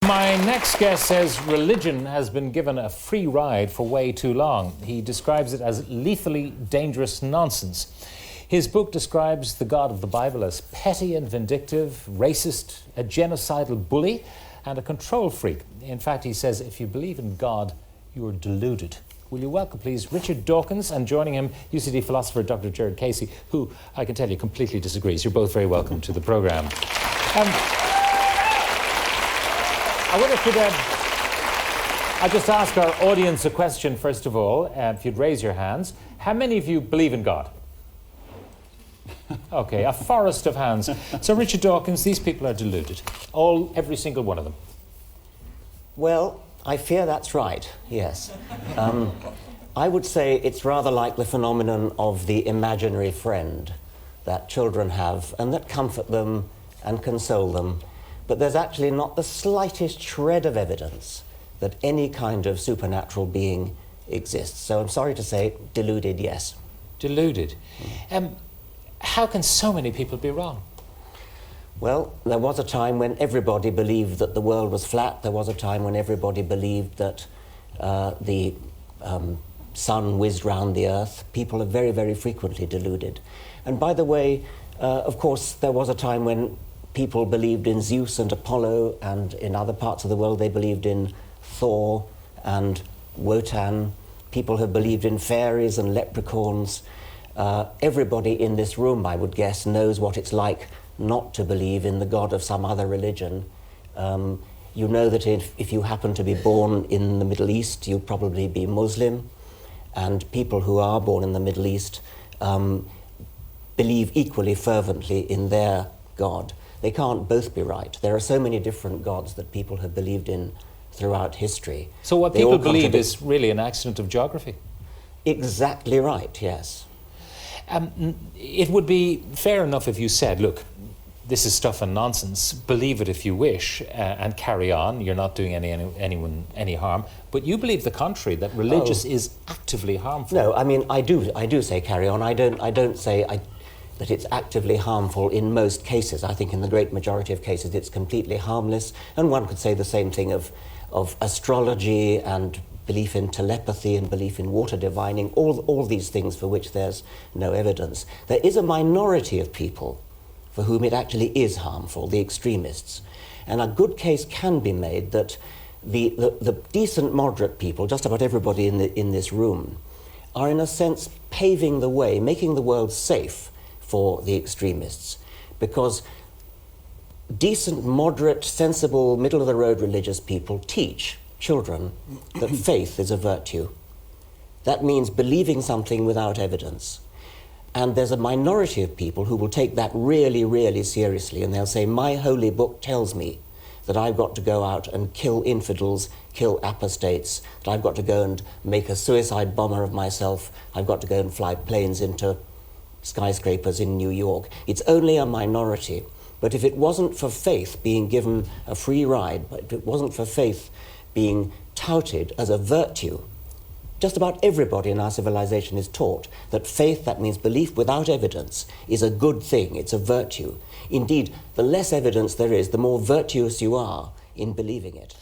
My next guest says religion has been given a free ride for way too long. He describes it as lethally dangerous nonsense. His book describes the God of the Bible as petty and vindictive, racist, a genocidal bully, and a control freak. In fact, he says if you believe in God, you are deluded. Will you welcome, please, Richard Dawkins, and joining him, UCD philosopher Dr. Gerard Casey, who, I can tell you, completely disagrees. You're both very welcome to the programme. I wonder if I'll just ask our audience a question, first of all, if you'd raise your hands. How many of you believe in God? Okay, a forest of hands. So, Richard Dawkins, these people are deluded. Every single one of them. Well, I fear that's right, yes. I would say it's rather like the phenomenon of the imaginary friend that children have and that comfort them and console them. But there's actually not the slightest shred of evidence that any kind of supernatural being exists. So I'm sorry to say, deluded, yes. Deluded. How can so many people be wrong? Well, there was a time when everybody believed that the world was flat. There was a time when everybody believed that the sun whizzed round the earth. People are very, very frequently deluded. And by the way, of course, there was a time when people believed in Zeus and Apollo, and in other parts of the world they believed in Thor and Wotan. People have believed in fairies and leprechauns. Everybody in this room, I would guess, knows what it's like not to believe in the God of some other religion. You know that if you happen to be born in the Middle East, you'll probably be Muslim, and people who are born in the Middle East believe equally fervently in their God. They can't both be right. There are so many different gods that people have believed in throughout history. So what people believe is really an accident of geography? Exactly right, yes. It would be fair enough if you said, look, this is stuff and nonsense, believe it if you wish, and carry on, you're not doing anyone any harm, but you believe the contrary, that religious is actively harmful. No, I mean, I do say carry on. I don't say that it's actively harmful in most cases. I think in the great majority of cases it's completely harmless, and one could say the same thing of astrology and belief in telepathy and belief in water divining, all these things for which there's no evidence. There is a minority of people for whom it actually is harmful, the extremists. And a good case can be made that the decent, moderate people, just about everybody in this room, are in a sense paving the way, making the world safe for the extremists. Because decent, moderate, sensible, middle-of-the-road religious people teach children that faith is a virtue. That means believing something without evidence. And there's a minority of people who will take that really, really seriously, and they'll say, my holy book tells me that I've got to go out and kill infidels, kill apostates, that I've got to go and make a suicide bomber of myself, I've got to go and fly planes into skyscrapers in New York. It's only a minority. But if it wasn't for faith being given a free ride, but if it wasn't for faith being touted as a virtue, just about everybody in our civilization is taught that faith, that means belief without evidence, is a good thing, it's a virtue. Indeed, the less evidence there is, the more virtuous you are in believing it.